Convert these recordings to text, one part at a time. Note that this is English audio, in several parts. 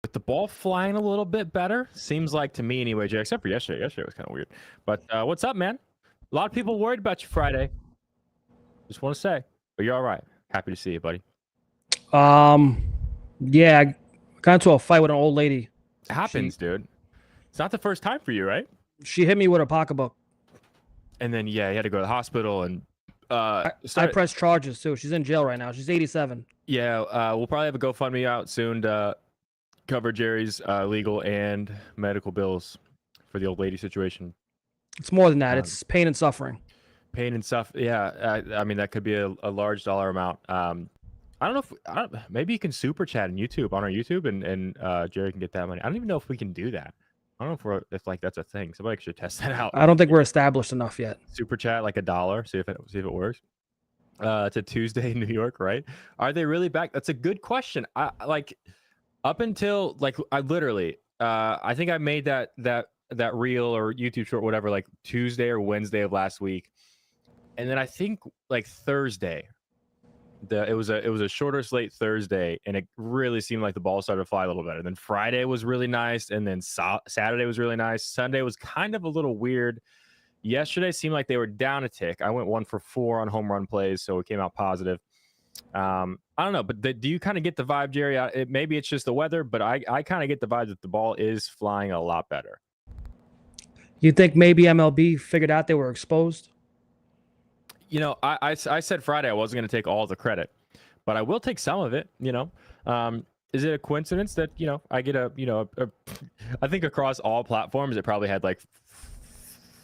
with the ball flying a little bit better, seems like to me anyway, Jay, except for yesterday. Yesterday was kind of weird. But what's up, man? A lot of people worried about you Friday. Just want to say, but you're all right. Happy to see you, buddy. Yeah, I got into a fight with an old lady. It happens, dude. It's not the first time for you, right? She hit me with a pocketbook. And then, yeah, you had to go to the hospital and I pressed charges too. She's in jail right now. She's 87. Yeah, we'll probably have a GoFundMe out soon to cover Jerry's legal and medical bills for the old lady situation. It's more than that. It's pain and suffering. Pain and stuff. Yeah, I mean that could be a large dollar amount. I don't know if maybe you can super chat on YouTube on our YouTube and Jerry can get that money. I don't even know if we can do that. I don't know if like that's a thing. Somebody should test that out. I don't think we're established enough yet. Super chat like $1. See if it works. It's a Tuesday in New York, right? Are they really back? That's a good question. I like up until like I literally I think I made that reel or YouTube short, whatever, like Tuesday or Wednesday of last week. And then I think like Thursday, it was a shorter slate Thursday, and it really seemed like the ball started to fly a little better. Then Friday was really nice, and then Saturday was really nice. Sunday was kind of a little weird. Yesterday seemed like they were down a tick. I went 1 for 4 on home run plays, so it came out positive. I don't know, but do you kind of get the vibe, Jerry? Maybe it's just the weather, but I kind of get the vibe that the ball is flying a lot better. You think maybe MLB figured out they were exposed? You know, I said Friday I wasn't going to take all the credit, but I will take some of it. You know, is it a coincidence that I get I think across all platforms it probably had like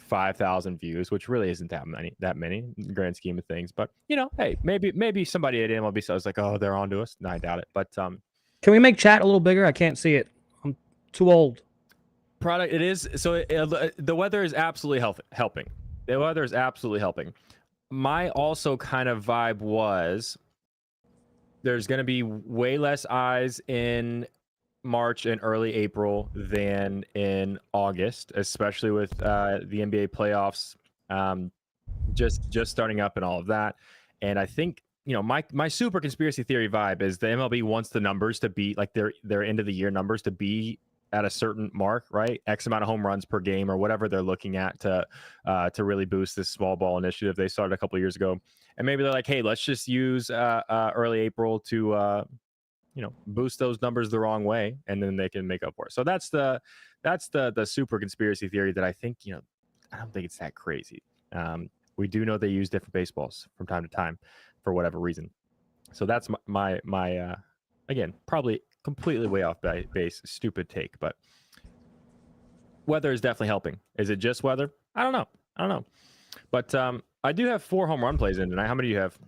5,000 views, which really isn't that many in the grand scheme of things. But hey, maybe somebody at MLB was like, oh, they're onto us. No, I doubt it. But can we make chat a little bigger? I can't see it. I'm too old. Product it is so the weather is absolutely helping. The weather is absolutely helping. My also kind of vibe was there's going to be way less eyes in March and early April than in August, especially with the NBA playoffs just starting up and all of that. And I think my super conspiracy theory vibe is the MLB wants the numbers to be like their end of the year numbers to be at a certain mark, right? X amount of home runs per game or whatever they're looking at to really boost this small ball initiative they started a couple of years ago. And maybe they're like, hey, let's just use early April to boost those numbers the wrong way, and then they can make up for it. So that's the super conspiracy theory that I think I don't think it's that crazy. We do know they use different baseballs from time to time for whatever reason. So that's my again, probably completely way off base, stupid take, but weather is definitely helping. Is it just weather? I don't know. But I do have 4 home run plays in tonight. How many do you have?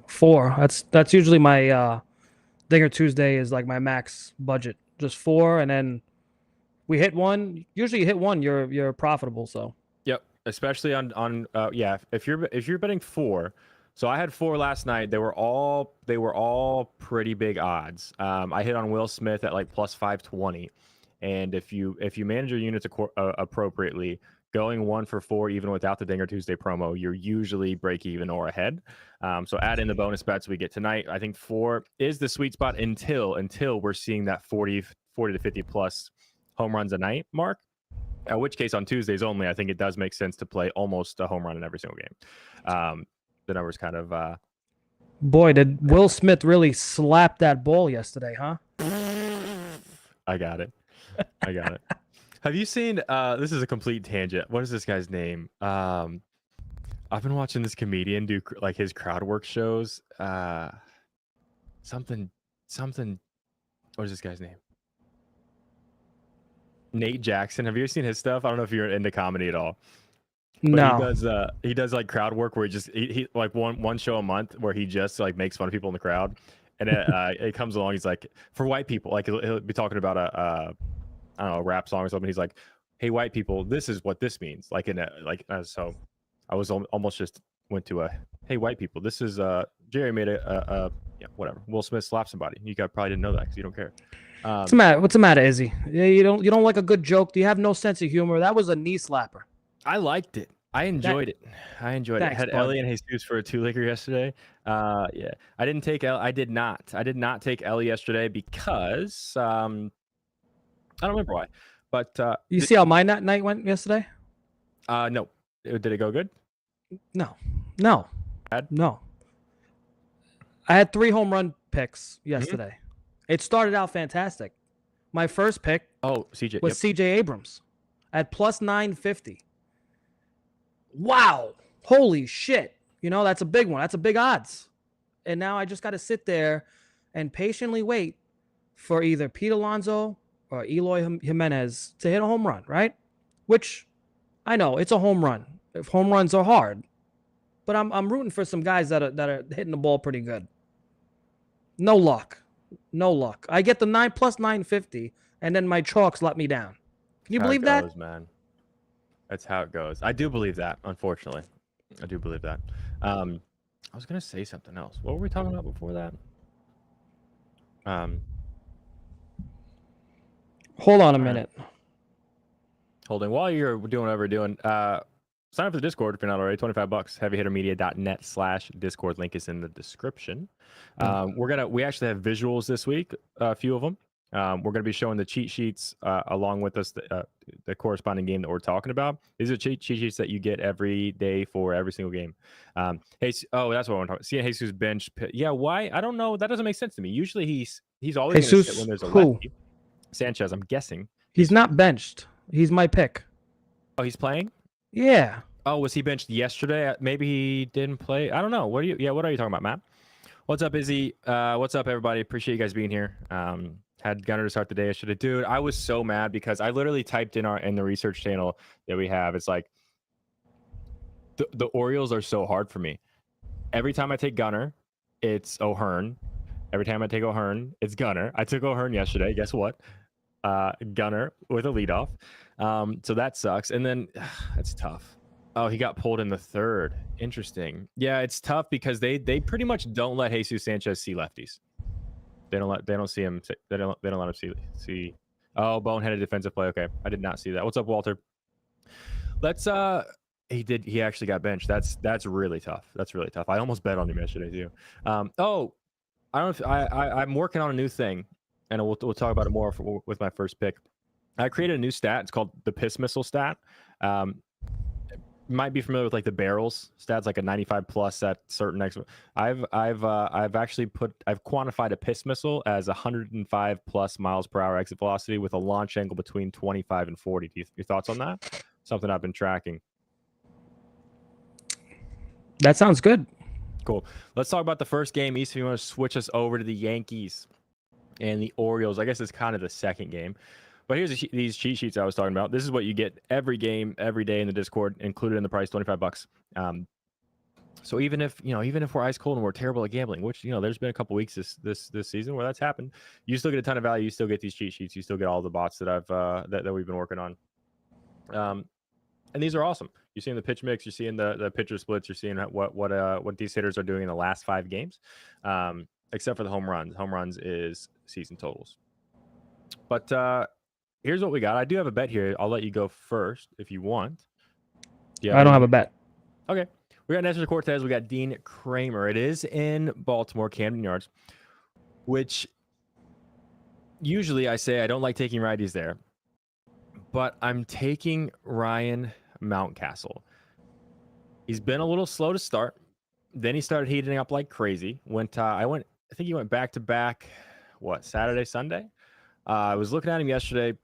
4. That's usually my Dinger Tuesday is like my max budget. Just 4, and then we hit one. Usually you hit one, you're profitable. So yep, especially on if you're betting 4. So I had 4 last night. They were all pretty big odds. I hit on Will Smith at like plus 520, and if you manage your units appropriately, going 1 for 4 even without the Dinger Tuesday promo, you're usually break even or ahead. So add in the bonus bets we get tonight. I think 4 is the sweet spot until we're seeing that 40 to 50 plus home runs a night mark. In which case on Tuesdays only, I think it does make sense to play almost a home run in every single game. The numbers kind of boy, did Will Smith really slap that ball yesterday, huh? I got it. Have you seen this is a complete tangent. What is this guy's name? I've been watching this comedian do like his crowd work shows. Something what is this guy's name? Nate Jackson. Have you ever seen his stuff? I don't know if you're into comedy at all. But no, he does like crowd work where he like one show a month where he just like makes fun of people in the crowd, and it comes along. He's like, for white people, like he'll be talking about I don't know, a rap song or something. He's like, hey, white people, this is what this means. Like so I was almost just went to a hey, white people, this is Jerry made a whatever. Will Smith slapped somebody. You guys probably didn't know that because you don't care. What's the matter, Izzy? You don't like a good joke? Do you have no sense of humor? That was a knee slapper. I liked it. I enjoyed it. I enjoyed it. Thanks, Had bud. Ellie and Jesus for a two-legger yesterday. Yeah, I didn't take Ellie. I did not take Ellie yesterday because I don't remember why. But You see how my night went yesterday? no, did it go good? No, no, Bad? no. I had 3 home run picks Mm-hmm. yesterday. It started out fantastic. My first pick Oh, CJ. was CJ Abrams at plus 950. Wow. Holy shit. You know, that's a big one. That's a big odds. And now I just got to sit there and patiently wait for either Pete Alonso or Eloy Jimenez to hit a home run, right? Which I know it's a home run. If home runs are hard, but I'm rooting for some guys that are hitting the ball pretty good. No luck. No luck. I get the 9 plus 950, and then my chalks let me down. Can you believe that? Man. That's how it goes. I do believe that, unfortunately. I do believe that. I was gonna say something else. What were we talking about before that? Hold on a minute. Holding. While you're doing whatever you're doing, sign up for the Discord if you're not already. $25. Heavyhittermedia.net/Discord. Link is in the description. We actually have visuals this week, a few of them. We're gonna be showing the cheat sheets along with us, the corresponding game that we're talking about. These are cheat sheets that you get every day for every single game. That's what I want to talk about. Seeing Jesus bench. Yeah, why? I don't know. That doesn't make sense to me. Usually he's always going to sit when there's a lefty. Sanchez, I'm guessing. He's not benched. He's my pick. Oh, he's playing? Yeah. Oh, was he benched yesterday? Maybe he didn't play. I don't know. What are you talking about, Matt? What's up, Izzy? What's up, everybody? Appreciate you guys being here. Had Gunner to start the day yesterday. Dude, I was so mad because I literally typed in the research channel that we have. It's like the Orioles are so hard for me. Every time I take Gunner, it's O'Hearn. Every time I take O'Hearn, it's Gunner. I took O'Hearn yesterday. Guess what? Gunner with a leadoff. So that sucks. And then that's tough. Oh, he got pulled in the third. Interesting. Yeah, it's tough because they pretty much don't let Jesus Sanchez see lefties. They don't see him. They don't let him see. Oh, boneheaded defensive play. Okay, I did not see that. What's up, Walter? Let's he actually got benched. That's really tough. That's really tough. I almost bet on him yesterday too. I don't know if I'm working on a new thing, and we'll talk about it more with my first pick. I created a new stat. It's called the piss missile stat. Might be familiar with like the barrels stats, like a 95 plus at certain I've quantified a piss missile as 105 plus miles per hour exit velocity with a launch angle between 25 and 40. Your thoughts on that? Something I've been tracking. That sounds good. Cool. Let's talk about the first game. East, if you want to switch us over to the Yankees and the Orioles. I guess it's kind of the second game. But here's these cheat sheets I was talking about. This is what you get every game, every day in the Discord, included in the price, $25. So even if we're ice cold and we're terrible at gambling, which there's been a couple weeks this season where that's happened, you still get a ton of value. You still get these cheat sheets. You still get all the bots that I've that we've been working on. And these are awesome. You're seeing the pitch mix. You're seeing the pitcher splits. You're seeing what these hitters are doing in the last 5 games, except for the home runs. Home runs is season totals. But here's what we got. I do have a bet here. I'll let you go first if you want. I don't have a bet. Okay. We got Nestor Cortez. We got Dean Kramer. It is in Baltimore, Camden Yards, which usually I say I don't like taking righties there. But I'm taking Ryan Mountcastle. He's been a little slow to start. Then he started heating up like crazy. I think he went back to back, Saturday, Sunday? I was looking at him yesterday.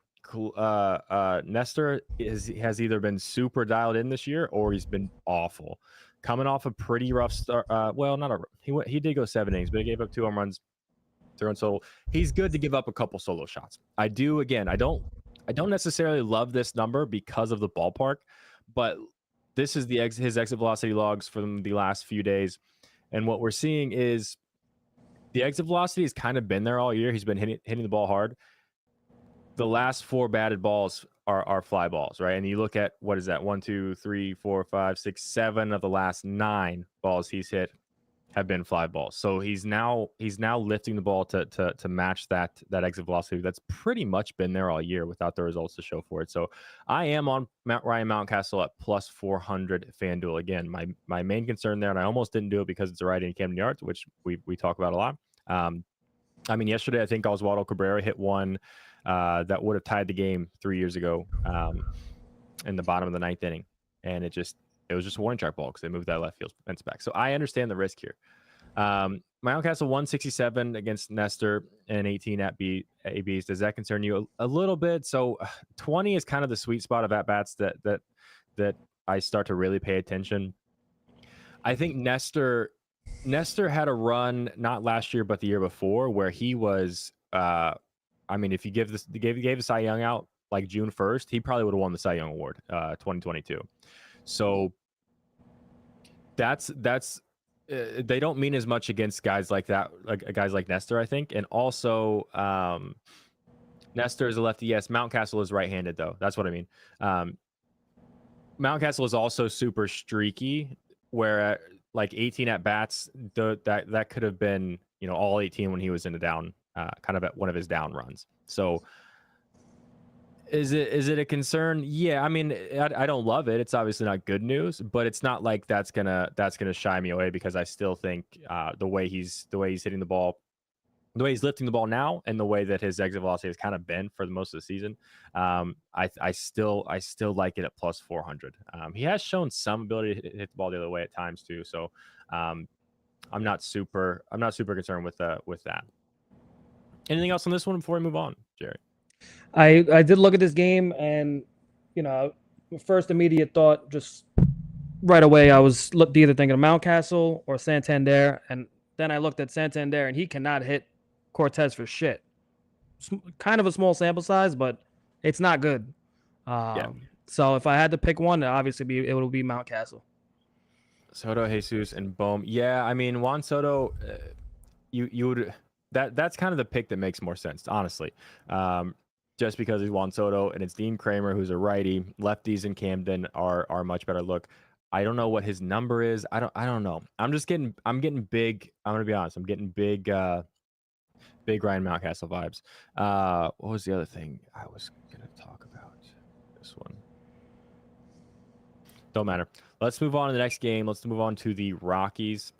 Nestor has either been super dialed in this year or he's been awful. Coming off a pretty rough start. He did go 7 innings, but he gave up 2 home runs, 3 runs solo. He's good to give up a couple solo shots. I don't necessarily love this number because of the ballpark, but this is his exit velocity logs from the last few days, and what we're seeing is the exit velocity has kind of been there all year. He's been hitting the ball hard. The last 4 batted balls are fly balls, right? And you look at, what is that? 1, 2, 3, 4, 5, 6, 7 of the last 9 balls he's hit have been fly balls. So he's now lifting the ball to match that exit velocity. That's pretty much been there all year without the results to show for it. So I am on Ryan Mountcastle at plus 400 FanDuel. Again, my main concern there, and I almost didn't do it because it's a righty in Camden Yards, which we talk about a lot. I mean, yesterday I think Oswaldo Cabrera hit one that would have tied the game 3 years ago in the bottom of the ninth inning, and it was just a warning track ball because they moved that left field fence back. So I understand the risk here. Mountcastle 167 against Nestor and 18 at ABs. Does that concern you a little bit? So 20 is kind of the sweet spot of at bats that I start to really pay attention. I think Nestor had a run not last year but the year before where he was. I mean, if you gave the Cy Young out like June 1st, he probably would have won the Cy Young Award 2022. So that's they don't mean as much against guys like that, like guys like Nestor, I think. And also Nestor is a lefty. Yes, Mountcastle is right-handed though. That's what I mean. Mountcastle is also super streaky, where like 18 at bats, that could have been, you know, all 18 when he was in a down, kind of at one of his down runs. So is it a concern? Yeah, I mean, I don't love it. It's obviously not good news, but it's not like that's gonna shy me away, because I still think the way he's hitting the ball, the way he's lifting the ball now, and the way that his exit velocity has kind of been for the most of the season, I still like it at plus 400. He has shown some ability to hit the ball the other way at times too. So I'm not super concerned with that. Anything else on this one before we move on, Jerry? I did look at this game, and you know, first immediate thought, just right away, I was either thinking of Mountcastle or Santander, and then I looked at Santander, and he cannot hit Cortez for shit. Kind of a small sample size, but it's not good. So if I had to pick one, obviously it would be Mountcastle. Soto, Jesus, and Bohm. Yeah, I mean, Juan Soto, you would that's kind of the pick that makes more sense, honestly. Just because he's Juan Soto and it's Dean Kramer, who's a righty. Lefties in Camden are much better look. I don't know what his number is. I don't know. I'm getting big. I'm gonna be honest. I'm getting big Ryan Mountcastle vibes. What was the other thing I was gonna talk about? This one. Don't matter. Let's move on to the next game. Let's move on to the Rockies.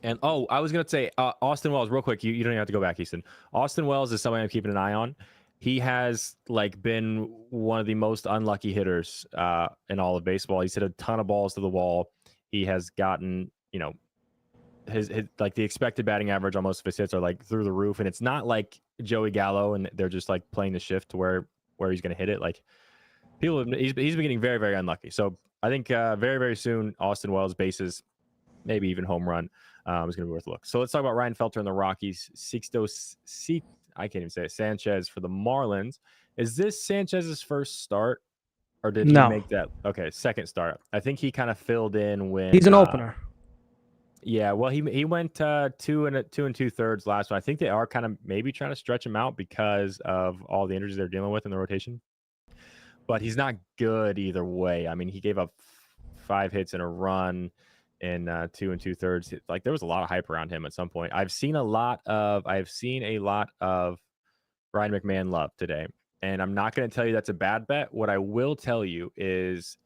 And I was gonna say Austin Wells real quick. You don't even have to go back, Easton. Austin Wells is somebody I'm keeping an eye on. He has like been one of the most unlucky hitters in all of baseball. He's hit a ton of balls to the wall. He has gotten, you know, his like the expected batting average on most of his hits are like through the roof. And it's not like Joey Gallo and they're just like playing the shift to where he's going to hit it. Like he's been getting very, very unlucky. So I think very, very soon, Austin Wells bases, maybe even home run is going to be worth a look. So let's talk about Ryan Felter and the Rockies. I can't even say it. Sanchez for the Marlins. Is this Sanchez's first start, or did he make that? Okay, second start. I think he kind of filled in when he's an opener. Yeah, well, he went 2 2/3 last one. I think they are kind of maybe trying to stretch him out because of all the injuries they're dealing with in the rotation. But he's not good either way. I mean, he gave up 5 hits in a run in 2 2/3. Like there was a lot of hype around him at some point. I've seen a lot of Ryan McMahon love today, and I'm not going to tell you that's a bad bet. What I will tell you is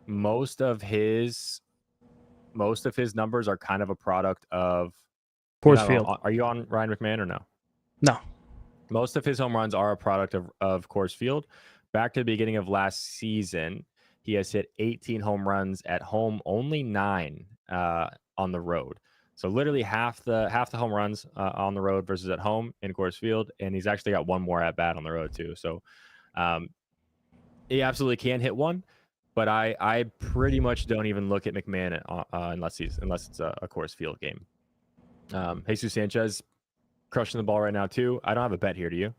most of his numbers are kind of a product of Coors Field. Are you on Ryan McMahon or no? No. Most of his home runs are a product of Coors Field. Back to the beginning of last season, he has hit 18 home runs at home, only 9 on the road. So literally half the home runs on the road versus at home in Coors Field, and he's actually got one more at bat on the road too. So he absolutely can hit one, but I pretty much don't even look at McMahon unless it's a Coors Field game. Jesus Sanchez crushing the ball right now too. I don't have a bet here. Do you?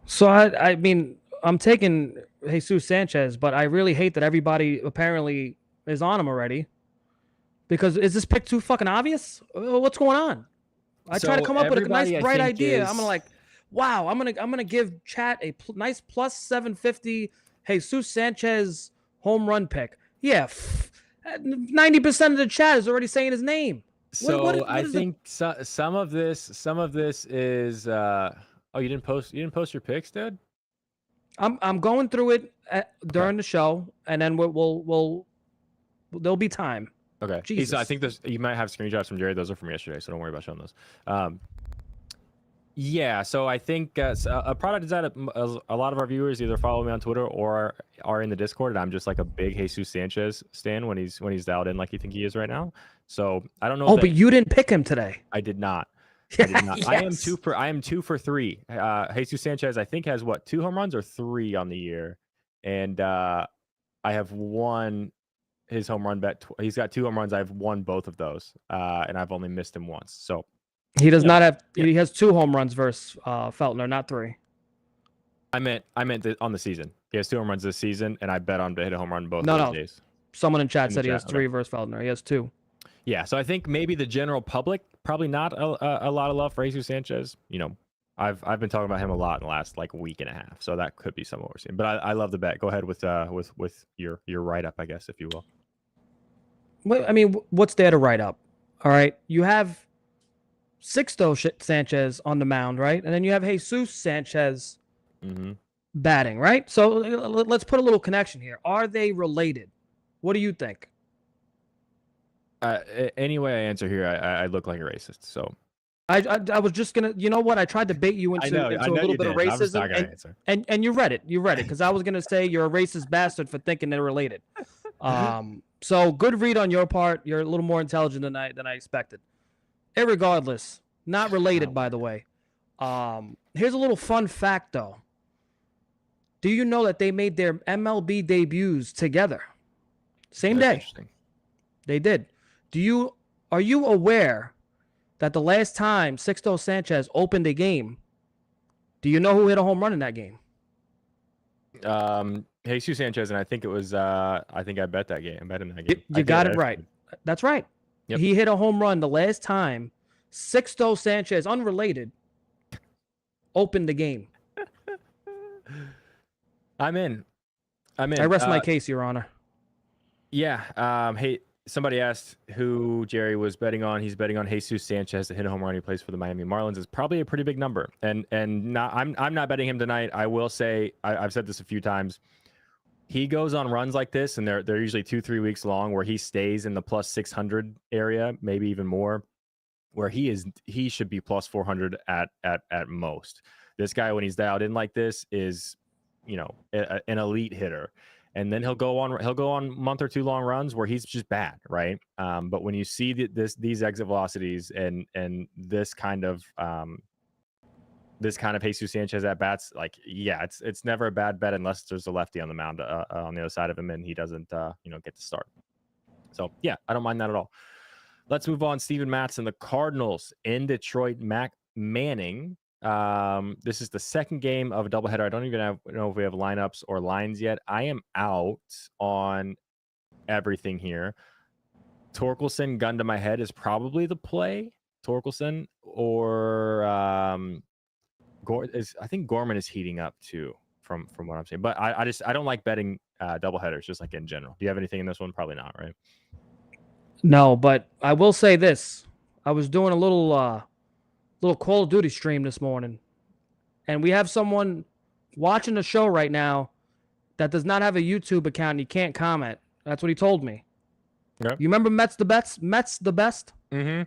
So I mean, I'm taking Jesus Sanchez, but I really hate that everybody apparently is on him already. Because is this pick too fucking obvious? What's going on? I try to come up with a nice bright idea. I'm gonna like, wow, I'm gonna give chat a nice plus 750 Jesus Sanchez home run pick. Yeah, 90% of the chat is already saying his name. So what I is think some of this is oh, you didn't post your picks, dude? I'm going through it during the show, and then we'll there'll be time. Okay. Jesus. I think you might have screenshots from Jerry. Those are from yesterday, so don't worry about showing those. Yeah, so I think a product is that a lot of our viewers either follow me on Twitter or are in the Discord, and I'm just like a big Jesus Sanchez stan when he's dialed in like you think he is right now. So I don't know. Oh, but you didn't pick him today. I did not. I did not. Yes. I am 2 for 3. Jesus Sanchez, I think, has what, 2 home runs or 3 on the year, and I have won his home run bet. He's got 2 home runs. I've won both of those, and I've only missed him once. So he does not have. Yeah. He has 2 home runs versus Feltner, not 3. I meant on the season. He has 2 home runs this season, and I bet on to hit a home run both days. Someone in chat said he has 3 versus Feltner. He has 2. Yeah, so I think maybe the general public probably not a lot of love for Jesus Sanchez. You know, I've been talking about him a lot in the last like week and a half, so that could be some of what we're seeing. But I love the bet. Go ahead with your write up, I guess, if you will. Well, I mean, what's there to write up? All right, you have Sixto Sanchez on the mound, right, and then you have Jesus Sanchez batting, right? So let's put a little connection here. Are they related? What do you think? Any way I answer here, I look like a racist. So I was just gonna, you know what? I tried to bait you into a little bit of racism, and you read it. You read it because I was gonna say you're a racist bastard for thinking they're related. So good read on your part. You're a little more intelligent than I expected. Irregardless, not related, by the way. Here's a little fun fact, though. Do you know that they made their MLB debuts together? Same day. They did. Are you aware that the last time Sixto Sanchez opened a game, do you know who hit a home run in that game? Jesus Sanchez, and I think it was I bet that game. I bet in that game. You got it right. That's right. Yep. He hit a home run the last time Sixto Sanchez, unrelated, opened the game. I'm in. I rest my case, Your Honor. Yeah. Hey, somebody asked who Jerry was betting on. He's betting on Jesus Sanchez to hit a home run. He plays for the Miami Marlins. It's probably a pretty big number. And I'm not betting him tonight. I will say I've said this a few times. He goes on runs like this, and they're usually 2-3 weeks long, where he stays in the plus 600 area, maybe even more, where he should be plus 400 at most. This guy, when he's dialed in like this, is, you know, an elite hitter. And then he'll go on month or 2 long runs where he's just bad, right? But when you see these exit velocities and this kind of Jesus Sanchez at bats, like, yeah, it's never a bad bet unless there's a lefty on the mound on the other side of him and he doesn't get to start. So yeah, I don't mind that at all. Let's move on. Steven Matz and the Cardinals in Detroit. Mac Manning. This is the second game of a doubleheader. I don't even know if we have lineups or lines yet. I am out on everything here. Torkelson, gun to my head, is probably the play. Torkelson or I think Gorman is heating up too, from what I'm saying. But I don't like betting doubleheaders, just like in general. Do you have anything in this one? Probably not, right? No, but I will say this. I was doing a little Call of Duty stream this morning, and we have someone watching the show right now that does not have a YouTube account and he can't comment. That's what he told me. Yep. You remember Mets the Best? Mm-hmm.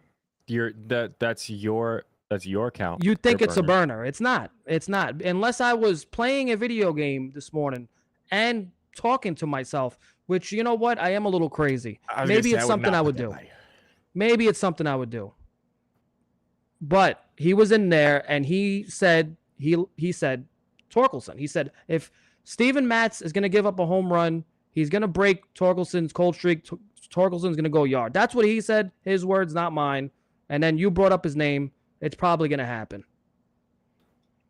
That's your account. You think it's a burner. It's not. Unless I was playing a video game this morning and talking to myself, which, you know what? I am a little crazy. Maybe it's something I would do. Maybe it's something I would do. But he was in there and he said Torkelson. He said if Steven Matz is going to give up a home run, he's going to break Torkelson's cold streak. Torkelson's going to go yard. That's what he said. His words, not mine. And then you brought up his name. It's probably going to happen.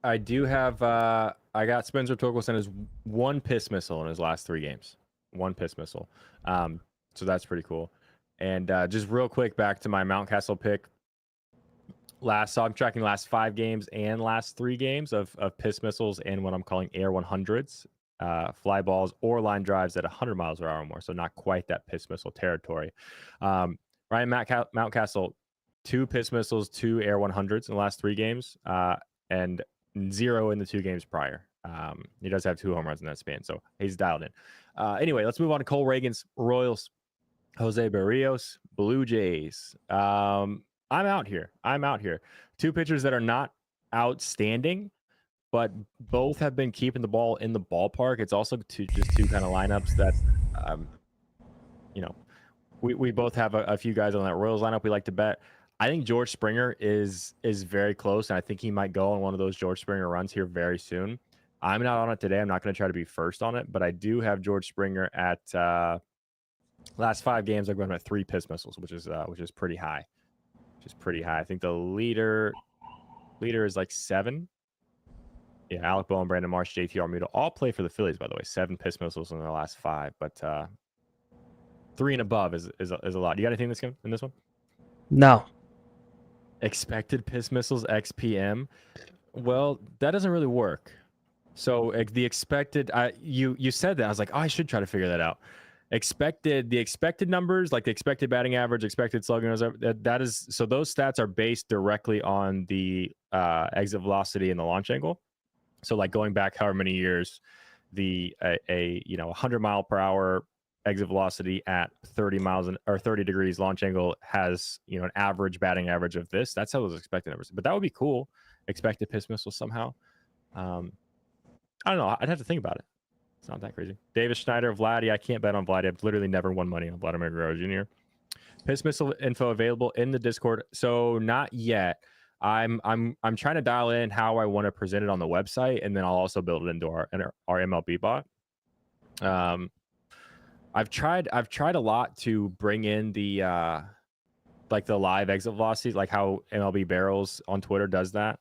I do have I got Spencer Torkelson as 1 piss missile in his last 3 games. 1 piss missile. So that's pretty cool. And just real quick, back to my Mountcastle pick. So I'm tracking last 5 games and last 3 games of piss missiles and what I'm calling air 100s. fly balls or line drives at 100 miles per hour or more. So not quite that piss missile territory. Ryan Mountcastle, 2 piss missiles, 2 air 100s in the last 3 games, and 0 in the 2 games prior. He does have 2 home runs in that span, so he's dialed in. Anyway, let's move on to Cole Reagan's Royals. Jose Barrios, Blue Jays. I'm out here. 2 pitchers that are not outstanding, but both have been keeping the ball in the ballpark. It's also just 2 kind of lineups that, we both have a few guys on that Royals lineup we like to bet. I think George Springer is very close, and I think he might go on one of those George Springer runs here very soon. I'm not on it today. I'm not going to try to be first on it, but I do have George Springer at last 5 games. I've gone at 3 piss missiles, which is pretty high. I think the leader is like 7. Yeah, Alec Bowen, Brandon Marsh, JT Realmuto all play for the Phillies, by the way. 7 piss missiles in their last 5, but 3 and above is a lot. You got anything in this one? No. Expected piss missiles XPM. Well, that doesn't really work. So the expected, you said that. I was like, oh, I should try to figure that out. The expected numbers, like the expected batting average, expected slugging, that is, so those stats are based directly on the exit velocity and the launch angle. So like going back however many years, the 100 mile per hour exit velocity at 30 degrees launch angle has an average batting average of this. That's how those expected numbers. But that would be cool. Expected piss missile somehow. I don't know. I'd have to think about it. It's not that crazy. Davis Schneider, Vladdy. I can't bet on Vladdy. I've literally never won money on Vladimir Guerrero Jr. Piss missile info available in the Discord. So not yet. I'm trying to dial in how I want to present it on the website, and then I'll also build it into our MLB bot. I've tried a lot to bring in the like the live exit velocity, like how MLB Barrels on Twitter does that.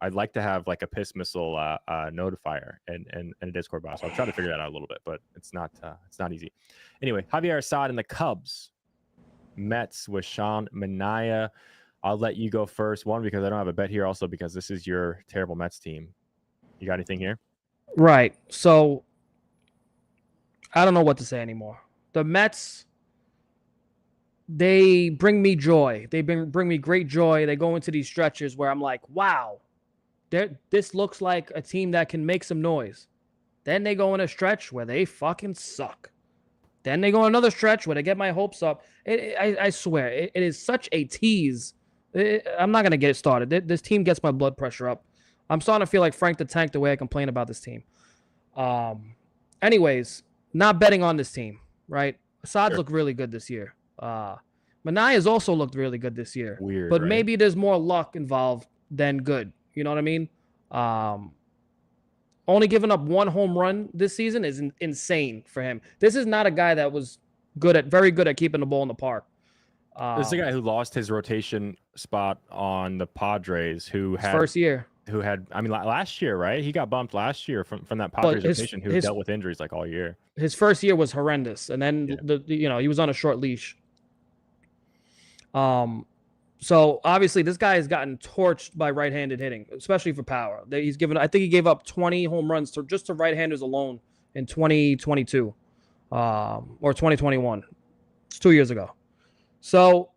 I'd like to have like a piss missile notifier and a Discord bot. So I'll try to figure that out a little bit, but it's not easy. Anyway, Javier Assad and the Cubs. Mets with Sean Manaea. I'll let you go first. One, because I don't have a bet here. Also, because this is your terrible Mets team. You got anything here? Right. So I don't know what to say anymore. The Mets, they bring me joy. They bring me great joy. They go into these stretches where I'm like, wow, this looks like a team that can make some noise. Then they go in a stretch where they fucking suck. Then they go another stretch where they get my hopes up. I swear, it is such a tease. I'm not going to get it started. This team gets my blood pressure up. I'm starting to feel like Frank the Tank the way I complain about this team. Anyways, not betting on this team, right? Assad's looked really good this year. Manaea's also looked really good this year. Weird, but right? Maybe there's more luck involved than good. You know what I mean? Only giving up 1 home run this season is insane for him. This is not a guy that was very good at keeping the ball in the park. This is a guy who lost his rotation spot on the Padres, who had first year. Last year, right? He got bumped last year from that Padres rotation, who dealt with injuries like all year. His first year was horrendous, and then he was on a short leash. So obviously this guy has gotten torched by right-handed hitting, especially for power. I think he gave up 20 home runs just to right-handers alone in 2022 or 2021. It's 2 years ago. So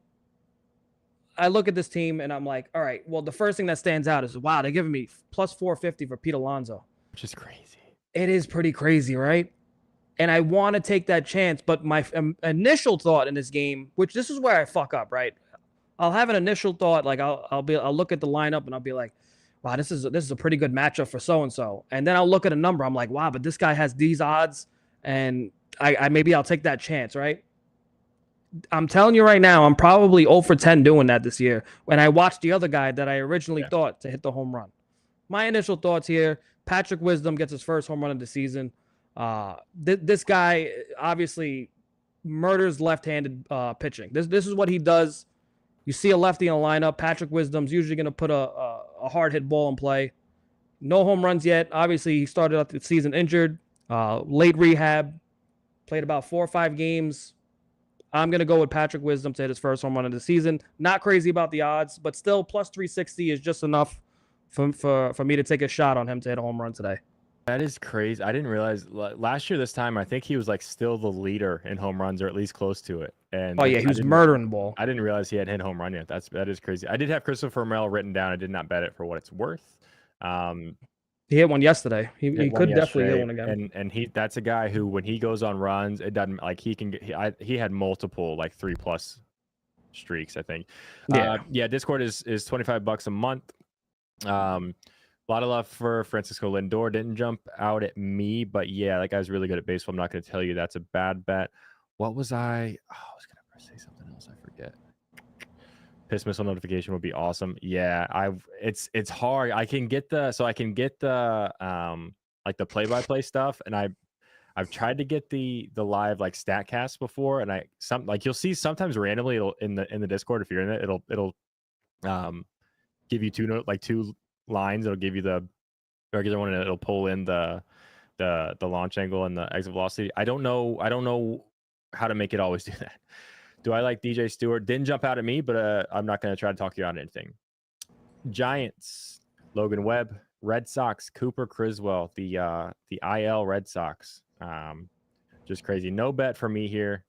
I look at this team and I'm like, all right, well, the first thing that stands out is, wow, they're giving me plus 450 for Pete Alonso. Which is crazy. It is pretty crazy, right? And I want to take that chance, but my initial thought in this game, which this is where I fuck up, right? I'll have an initial thought, like I'll look at the lineup and I'll be like, wow, this is a pretty good matchup for so-and-so. And then I'll look at a number. I'm like, wow, but this guy has these odds, and maybe I'll take that chance, right? I'm telling you right now, I'm probably 0 for 10 doing that this year. When I watched the other guy that I originally thought to hit the home run. My initial thoughts here, Patrick Wisdom gets his first home run of the season. This guy obviously murders left-handed pitching. This is what he does. You see a lefty in a lineup. Patrick Wisdom's usually going to put a hard hit ball in play. No home runs yet. Obviously, he started out the season injured. Late rehab. Played about 4 or 5 games. I'm going to go with Patrick Wisdom to hit his first home run of the season. Not crazy about the odds, but still plus 360 is just enough for me to take a shot on him to hit a home run today. That is crazy. I didn't realize last year this time. I think he was like still the leader in home runs, or at least close to it. And Oh yeah, he was murdering the ball. I didn't realize he had hit home run yet. That is crazy. I did have Christopher Morel written down. I did not bet it for what it's worth. He hit one yesterday. He One could definitely hit yesterday, one again. and that's a guy who, when he goes on runs, it doesn't like he can get. He had multiple like 3+ streaks, I think. Yeah. Discord is $25 a month. A lot of love for Francisco Lindor. Didn't jump out at me, but yeah, that guy's really good at baseball. I'm not going to tell you that's a bad bet. What was I? Oh, I was going to say something else. I forget. Piss missile notification would be awesome. Yeah, it's hard. I can get the like the play-by-play stuff, and I've tried to get the live like StatCast before, and you'll see sometimes randomly it'll in the Discord, if you're in it, it'll give you two lines. It'll give you the regular one, and it'll pull in the launch angle and the exit velocity. I don't know how to make it always do that. Do I like DJ Stewart? Didn't jump out at me, but I'm not going to try to talk you out of anything. Giants, Logan Webb. Red Sox, Cooper Criswell, the IL Red Sox. Just crazy. No bet for me here.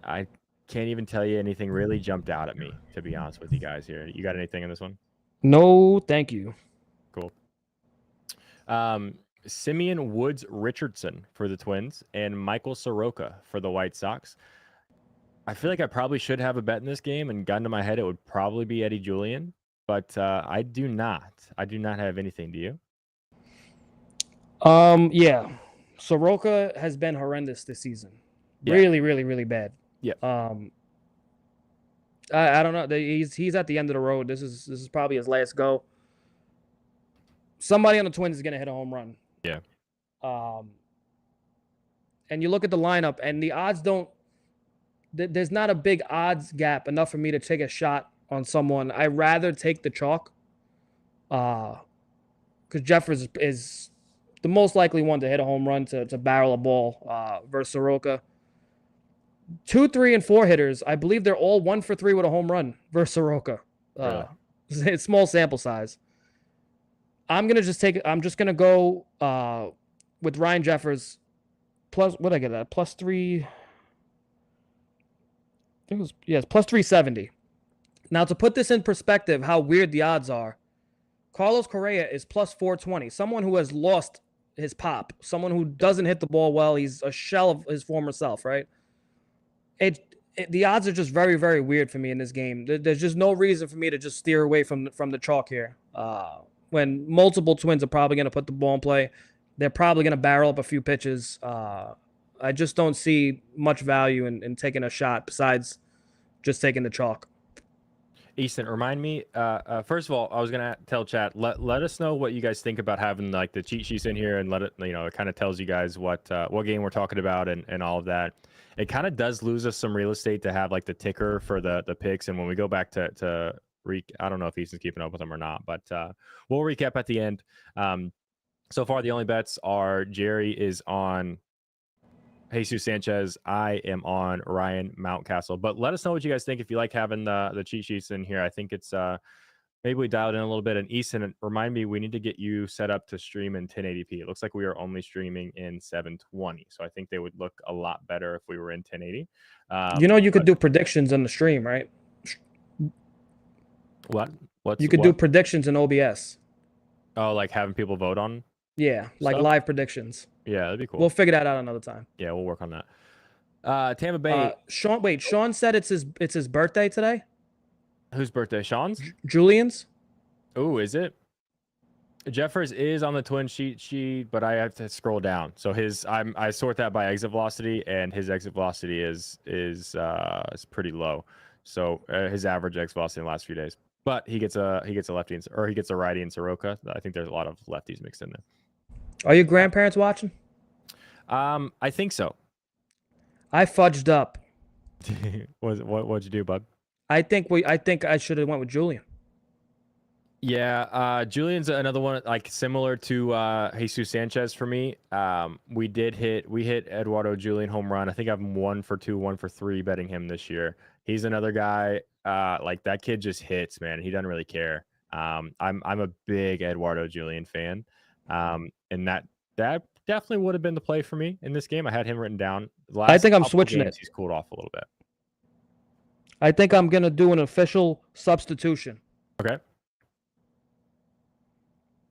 I can't even tell you anything really jumped out at me, to be honest with you guys here. You got anything in this one? No, thank you. Cool. Simeon Woods Richardson for the Twins and Michael Soroka for the White Sox. I feel like I probably should have a bet in this game, and gun to my head, it would probably be Eddie Julian, but I do not. I do not have anything. Do you? Yeah. Soroka has been horrendous this season. Yeah. Really, really, really bad. Yeah. I don't know. He's at the end of the road. This is probably his last go. Somebody on the Twins is gonna hit a home run. Yeah. And you look at the lineup, and the odds don't. There's not a big odds gap enough for me to take a shot on someone. I'd rather take the chalk. Because Jeffers is the most likely one to hit a home run to barrel a ball versus Soroka. 2, 3, and 4 hitters, I believe they're all 1 for 3 with a home run versus Soroka. It's small sample size. I'm just gonna go with Ryan Jeffers plus what did I get that plus 3. I think it was it's plus 370. Now to put this in perspective, how weird the odds are. Carlos Correa is plus 420. Someone who has lost his pop. Someone who doesn't hit the ball well. He's a shell of his former self, right? The odds are just very, very weird for me in this game. There's just no reason for me to just steer away from the chalk here. When multiple Twins are probably going to put the ball in play, they're probably going to barrel up a few pitches. I just don't see much value in taking a shot besides just taking the chalk. Easton, remind me. First of all, I was gonna tell chat. Let us know what you guys think about having like the cheat sheets in here, and let it. It kind of tells you guys what game we're talking about and all of that. It kind of does lose us some real estate to have like the ticker for the picks, and when we go back to I don't know if Easton's keeping up with them or not, but we'll recap at the end. So far, the only bets are Jerry is on Jesus Sanchez. I am on Ryan Mountcastle. But let us know what you guys think if you like having the cheat sheets in here. I think it's maybe we dialed in a little bit. And Easton, remind me, we need to get you set up to stream in 1080p. It looks like we are only streaming in 720. So I think they would look a lot better if we were in 1080. You could do predictions on the stream, right? What? You could do predictions in OBS. Oh, like having people vote on? Yeah, like stuff? live predictions. Yeah, that'd be cool. We'll figure that out another time. Yeah, we'll work on that. Tampa Bay. Sean said it's his birthday today. Whose birthday? Sean's? Julian's. Oh, is it? Jeffers is on the twin sheet, but I have to scroll down. So I sort that by exit velocity, and his exit velocity is pretty low. So his average exit velocity in the last few days. But he gets a lefty or he gets a righty in Soroka. I think there's a lot of lefties mixed in there. Are your grandparents watching? I think so. I fudged up. What'd you do, bud? I think I should have went with Julian. Yeah, Julian's another one like similar to Jesus Sanchez for me. We hit Eduardo Julian home run. I think I'm 1 for 2, 1 for 3 betting him this year. He's another guy like that kid just hits, man. He doesn't really care. I'm a big Eduardo Julian fan. And that definitely would have been the play for me in this game. I had him written down. I think I'm couple switching games, it. He's cooled off a little bit. I think I'm gonna do an official substitution. Okay.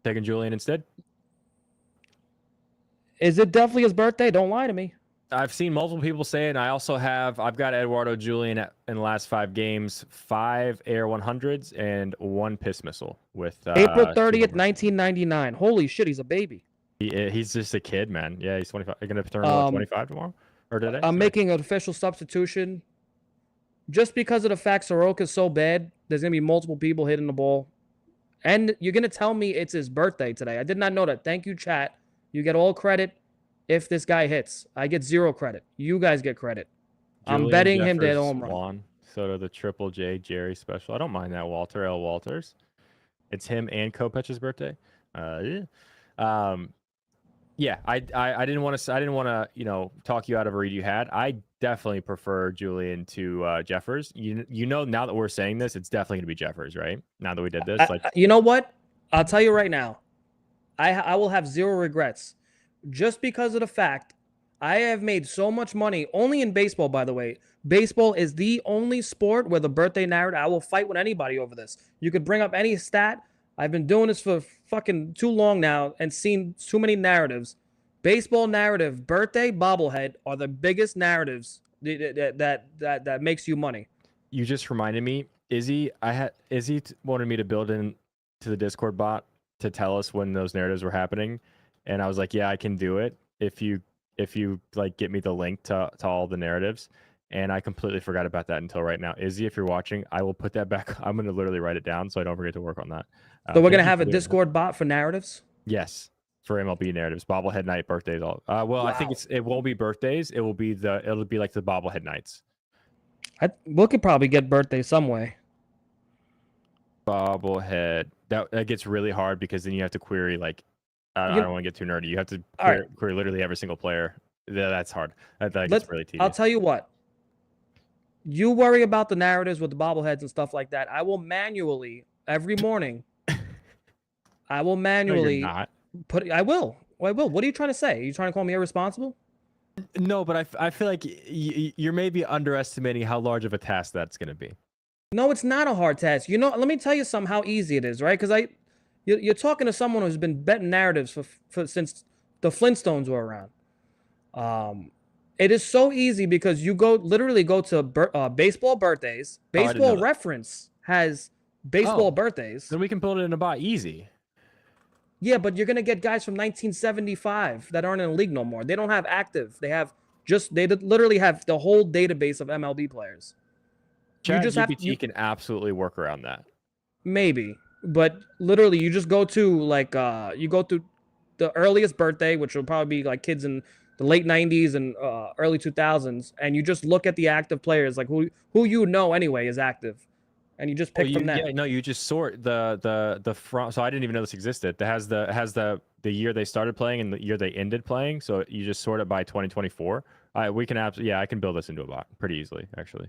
Taking Julian instead. Is it definitely his birthday? Don't lie to me. I've seen multiple people say it, and I've got Eduardo Julian in the last 5 games, 5 air 100s and 1 piss missile with April 30th, 2 homers. 1999. Holy shit, he's a baby. He's just a kid, man. Yeah, he's 25. You're gonna turn 25 tomorrow or today? I'm making an official substitution just because of the fact Soroka's so bad. There's gonna be multiple people hitting the ball, and you're gonna tell me it's his birthday today. I did not know that. Thank you, chat. You get all credit if this guy hits. I get 0 credit. You guys get credit. Julian I'm betting him to hit Jeffers, a home run. Juan Soto, the Triple J Jerry special. I don't mind that. Walter L. Walters. It's him and Kopech's birthday. Yeah, I didn't want to talk you out of a read you had. I definitely prefer Julian to Jeffers. You know, now that we're saying this, it's definitely gonna be Jeffers, right? Now that we did this, you know what? I'll tell you right now. I will have 0 regrets, just because of the fact I have made so much money only in baseball. By the way, baseball is the only sport where the birthday narrative. I will fight with anybody over this. You could bring up any stat. I've been doing this for fucking too long now and seen too many narratives. Baseball narrative, birthday, bobblehead are the biggest narratives that makes you money. You just reminded me, Izzy wanted me to build in to the Discord bot to tell us when those narratives were happening, and I was like, yeah, I can do it if you like get me the link to all the narratives. And I completely forgot about that until right now. Izzy, if you're watching, I will put that back. I'm going to literally write it down so I don't forget to work on that. So we're going to have a Discord bot for narratives? Yes, for MLB narratives, bobblehead night, birthdays. All. Well, wow. I think it won't be birthdays. It'll be like the bobblehead nights. We could probably get birthdays some way. Bobblehead. That gets really hard because then you have to query I don't want to get too nerdy. You have to query literally every single player. That's hard. That gets really tedious. I'll tell you what. You worry about the narratives with the bobbleheads and stuff like that. I will manually every morning. I will manually put. I will. What are you trying to say? Are you trying to call me irresponsible? No, but I feel like you're maybe underestimating how large of a task that's going to be. No, it's not a hard task. Let me tell you how easy it is, right? Because you're talking to someone who's been betting narratives for since the Flintstones were around. It is so easy because you literally go to baseball birthdays. Baseball Reference has baseball birthdays. Then we can build it in a bot easy. Yeah, but you're gonna get guys from 1975 that aren't in the league no more. They don't have active. They literally have the whole database of MLB players. ChatGPT can absolutely work around that. Maybe, but literally, you just go to you go to the earliest birthday, which will probably be kids in the late 90s and early 2000s, and you just look at the active players, who anyway is active, and you just pick from that. Yeah, no, you just sort the front. So I didn't even know this existed. It has the year they started playing and the year they ended playing. So you just sort it by 2024. I can build this into a bot pretty easily, actually.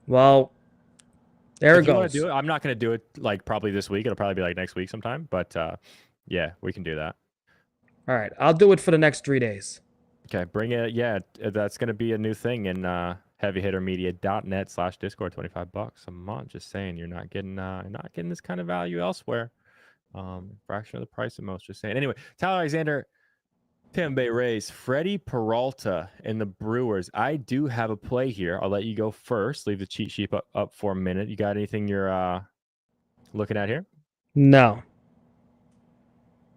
Well, there it goes. You want to do it? I'm not going to do it probably this week. It'll probably be next week sometime. But yeah, we can do that. All right, I'll do it for the next 3 days. Okay, bring it. Yeah, that's going to be a new thing in heavyhittermedia.net/Discord. $25 a month. Just saying, you're not getting this kind of value elsewhere. Fraction of the price of most. Just saying. Anyway, Tyler Alexander, Tampa Bay Rays, Freddie Peralta, and the Brewers. I do have a play here. I'll let you go first. Leave the cheat sheet up for a minute. You got anything you're looking at here? No.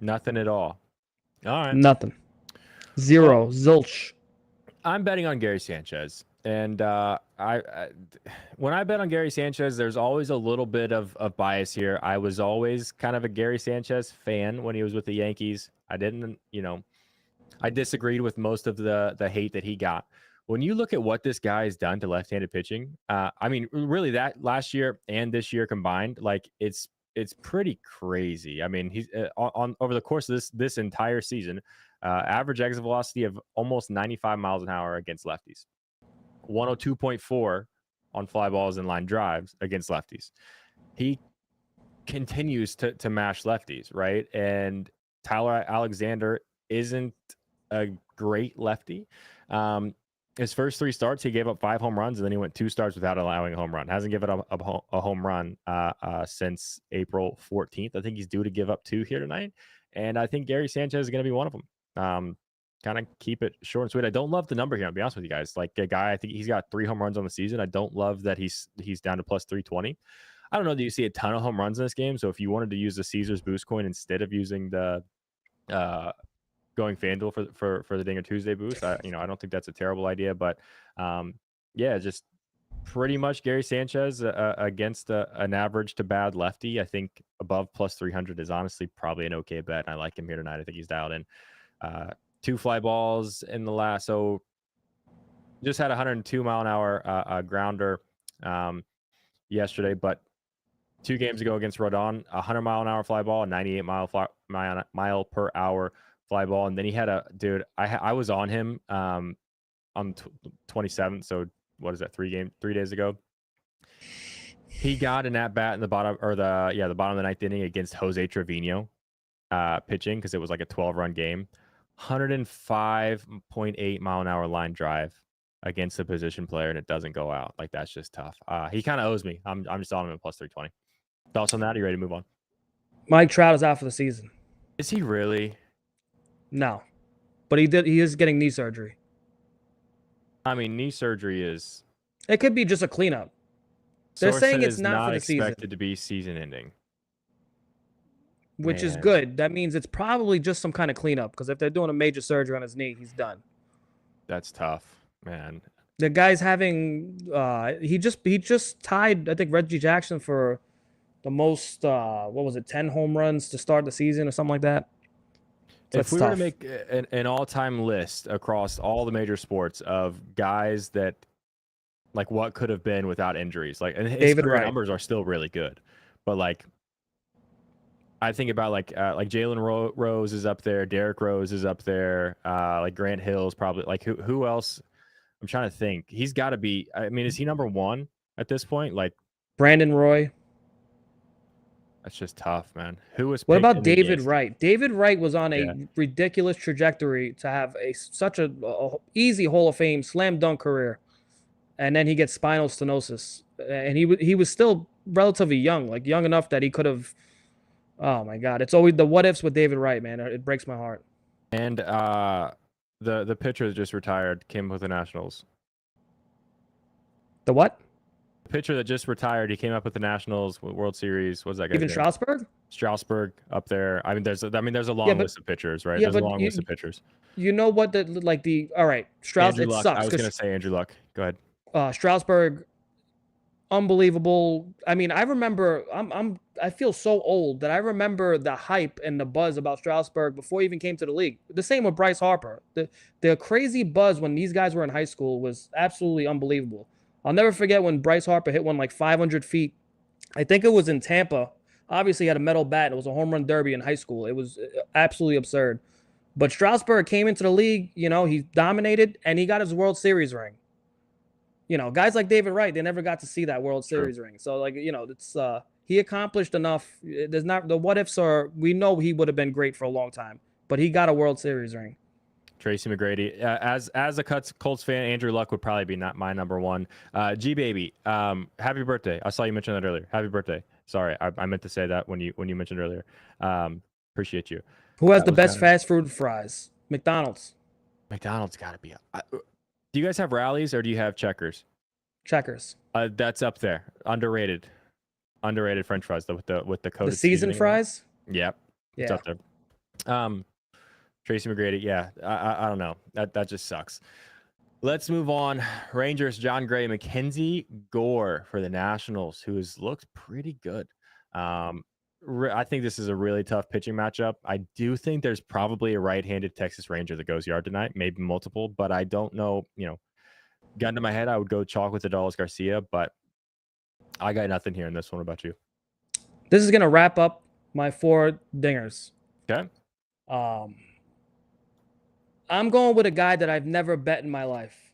Nothing at all. All right. Nothing. Zero. Zilch. I'm betting on Gary Sanchez. And when I bet on Gary Sanchez, there's always a little bit of bias here. I was always kind of a Gary Sanchez fan when he was with the Yankees. I disagreed with most of the hate that he got. When you look at what this guy has done to left-handed pitching, really that last year and this year combined, it's pretty crazy. I mean, he's on over the course of this entire season, average exit velocity of almost 95 miles an hour against lefties, 102.4 on fly balls and line drives against lefties. He continues to mash lefties, right? And Tyler Alexander isn't a great lefty. His first 3 starts, he gave up 5 home runs, and then he went 2 starts without allowing a home run. Hasn't given up a home run since April 14th. I think he's due to give up 2 here tonight, and I think Gary Sanchez is going to be one of them. Kind of keep it short and sweet. I don't love the number here, I'll be honest with you guys. Like a guy, I think he's got 3 home runs on the season. I don't love that he's down to plus 320. I don't know that you see a ton of home runs in this game. So if you wanted to use the Caesars boost coin instead of using the going FanDuel for the Dinger Tuesday boost, I don't think that's a terrible idea. But yeah, just pretty much Gary Sanchez against an average to bad lefty. I think above plus 300 is honestly probably an okay bet. I like him here tonight. I think he's dialed in. 2 fly balls in the last. So just had 102 mile an hour grounder yesterday, but 2 games ago against Rodon, 100 mile an hour fly ball, a 98 mile per hour fly ball. And then he had I was on him on 27th. So what is that? 3 days ago. He got an at bat in the bottom of the 9th inning against Jose Trevino pitching, because it was like a 12-run game. 105.8 mile an hour line drive against a position player, and it doesn't go out. Like, that's just tough. He kind of owes me. I'm just on him at plus 320. Thoughts on that? Are you ready to move on? Mike Trout is out for the season. Is he really? No, but he is getting knee surgery. I mean, knee surgery is. It could be just a cleanup. They're saying it's not for the season. Expected to be season ending. Which is good. That means it's probably just some kind of cleanup, because if they're doing a major surgery on his knee, he's done. That's tough, man. The guy's having he just tied, I think, Reggie Jackson for the most 10 home runs to start the season or something like that. So if we were to make an all-time list across all the major sports of guys that, like, what could have been without injuries, like, and his career numbers are still really good, but like, I think about like Jalen Rose is up there, Derrick Rose is up there, like Grant Hill's probably, like, who else? I'm trying to think. He's got to be. I mean, is he number 1 at this point? Like Brandon Roy. That's just tough, man. Who was? What about David Wright? David Wright was on a ridiculous trajectory to have such a easy Hall of Fame slam dunk career, and then he gets spinal stenosis, and he was still relatively young, like young enough that he could have. Oh my God! It's always the what ifs with David Wright, man. It breaks my heart. And the pitcher that just retired came with the Nationals. The what? The pitcher that just retired, he came up with the Nationals World Series. What's that guy? Even Strasburg? Strasburg up there. I mean, there's a long list of pitchers, right? There's a long list of pitchers. You know what? All right, Strasburg. It sucks. I was gonna say Andrew Luck. Go ahead. Strasburg, unbelievable. I mean, I remember. I feel so old that I remember the hype and the buzz about Strasburg before he even came to the league. The same with Bryce Harper. The crazy buzz when these guys were in high school was absolutely unbelievable. I'll never forget when Bryce Harper hit one like 500 feet. I think it was in Tampa. Obviously, he had a metal bat. It was a home run derby in high school. It was absolutely absurd. But Strasburg came into the league. He dominated, and he got his World Series ring. Guys like David Wright, they never got to see that World Series ring. So, it's he accomplished enough. There's not the what ifs are. We know he would have been great for a long time, but he got a World Series ring. Tracy McGrady, as a Colts fan, Andrew Luck would probably be not my number 1. G baby, happy birthday! I saw you mention that earlier. Happy birthday! Sorry, I meant to say that when you mentioned earlier. Appreciate you. Who has the best fast food fries? McDonald's. McDonald's got to be. Do you guys have Rallies or do you have Checkers? Checkers. That's up there. Underrated French fries with the coated the seasoned fries. Yep. Yeah. It's up there. Tracy McGrady. Yeah. I don't know. That just sucks. Let's move on. Rangers, John Gray, Mackenzie Gore for the Nationals, who has looked pretty good. I think this is a really tough pitching matchup. I do think there's probably a right-handed Texas Ranger that goes yard tonight, maybe multiple, but I don't know. Gun to my head, I would go chalk with Adolis Garcia, but I got nothing here in this one. What about you? This is going to wrap up my 4 dingers. Okay. I'm going with a guy that I've never bet in my life.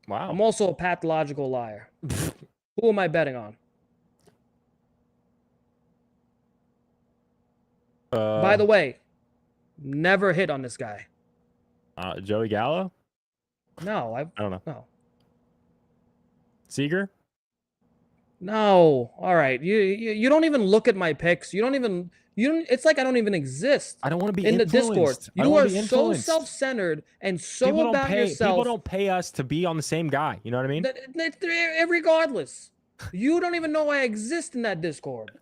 Wow. I'm also a pathological liar. Who am I betting on? By the way, Never hit on this guy. Joey Gallo? No, I don't know. no. Seager? No. All right. You don't even look at my picks. You don't. It's like I don't even exist. I don't want to be in the Discord. influenced. I don't You wanna are be so influenced. self-centered and so People don't about pay. yourself. People don't pay us to be on the same guy. You know what I mean? Regardless, you don't even know I exist in that Discord.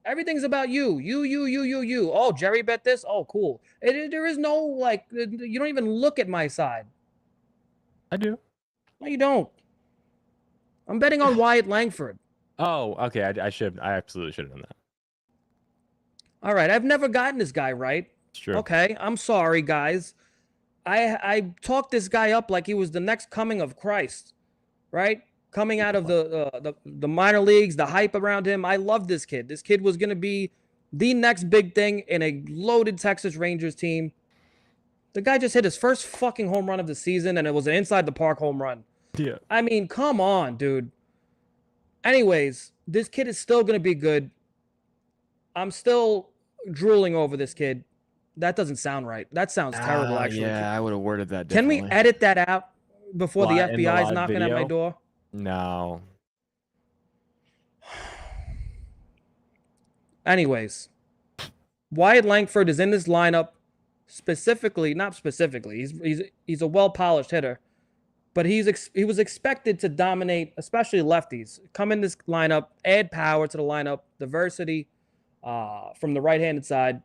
Everything's about you. You. Oh, Jerry bet this. Oh, cool. There is no like. You don't even look at my side. I do. No, you don't. I'm betting on Wyatt Langford. Oh, okay. I absolutely should have done that. All right. I've never gotten this guy right. It's true. Okay. I'm sorry, guys. I talked this guy up like he was the next coming of Christ, right? Coming out of the minor leagues, the hype around him. I love this kid. This kid was going to be the next big thing in a loaded Texas Rangers team. The guy just hit his first fucking home run of the season, and it was an inside the park home run. Yeah. I mean, come on, dude. Anyways, this kid is still going to be good. I'm still drooling over this kid. That doesn't sound right. That sounds terrible, actually. Yeah, I would have worded that Can differently. we edit that out before the In the FBI is live knocking at my video? door? No. Anyways, Wyatt Langford is in this lineup specifically, not specifically. He's a well-polished hitter, but he was expected to dominate, especially lefties. Come in this lineup, add power to the lineup, diversity from the right-handed side.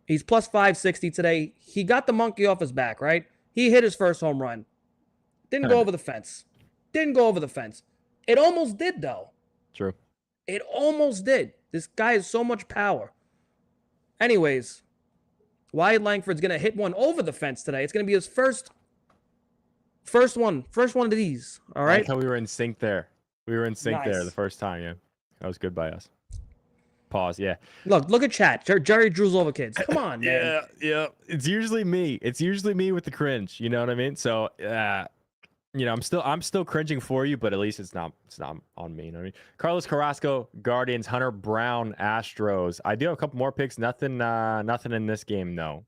He's plus 560 today. He got the monkey off his back, right? He hit his first home run. Didn't go over the fence. It almost did, though. True. It almost did. This guy has so much power. Anyways, Wyatt Langford's going to hit one over the fence today. It's going to be his first one of these. All right. I like how we were in sync there. We were in sync there Nice. the first time. Yeah. That was good by us. Pause. Yeah. Look at chat. Jerry drools over kids. Come on, man. Yeah. It's usually me. It's usually me with the cringe. You know what I mean? So, I'm still cringing for you, but at least it's not on me. You know what I mean? Carlos Carrasco, Guardians, Hunter Brown, Astros. I do have a couple more picks. Nothing in this game, no.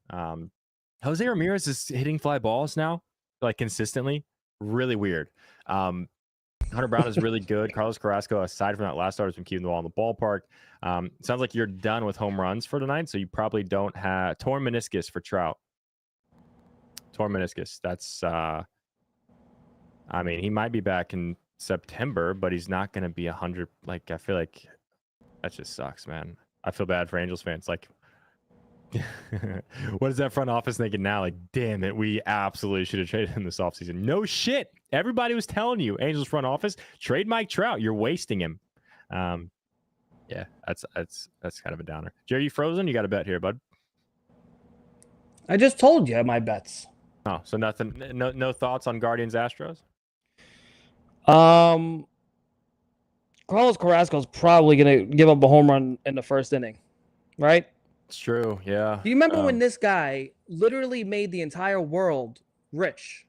Jose Ramirez is hitting fly balls now, like consistently. Really weird. Hunter Brown is really good. Carlos Carrasco, aside from that last start, has been keeping the ball in the ballpark. Sounds like you're done with home runs for tonight, so you probably don't have torn meniscus for Trout. Torn meniscus. That's he might be back in September, but he's not going to be 100. Like, I feel like that just sucks, man. I feel bad for Angels fans. Like, what is that front office thinking now? Like, damn it, we absolutely should have traded him this offseason. No shit. Everybody was telling you, Angels front office, trade Mike Trout. You're wasting him. Yeah, that's kind of a downer. Jerry, you frozen? You got a bet here, bud. I just told you my bets. Oh, so nothing. No thoughts on Guardians Astros? Carlos Carrasco is probably going to give up a home run in the first inning, right? It's true, yeah. Do you remember when this guy literally made the entire world rich?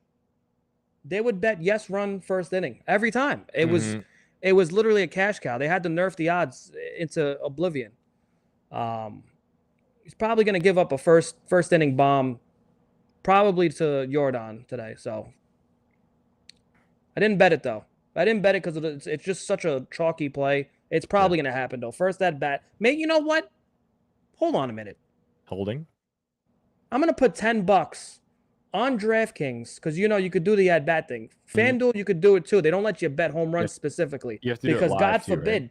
They would bet yes run first inning every time. It was literally a cash cow. They had to nerf the odds into oblivion. He's probably going to give up a first inning bomb, probably to Jordan today. So I didn't bet it though. I didn't bet it because it's just such a chalky play. It's probably going to happen though. First at bat. Mate, you know what? Hold on a minute. Holding? I'm going to put $10 on DraftKings because, you could do the at-bat thing. FanDuel, you could do it too. They don't let you bet home runs specifically. You have to do because it live God too, forbid, right?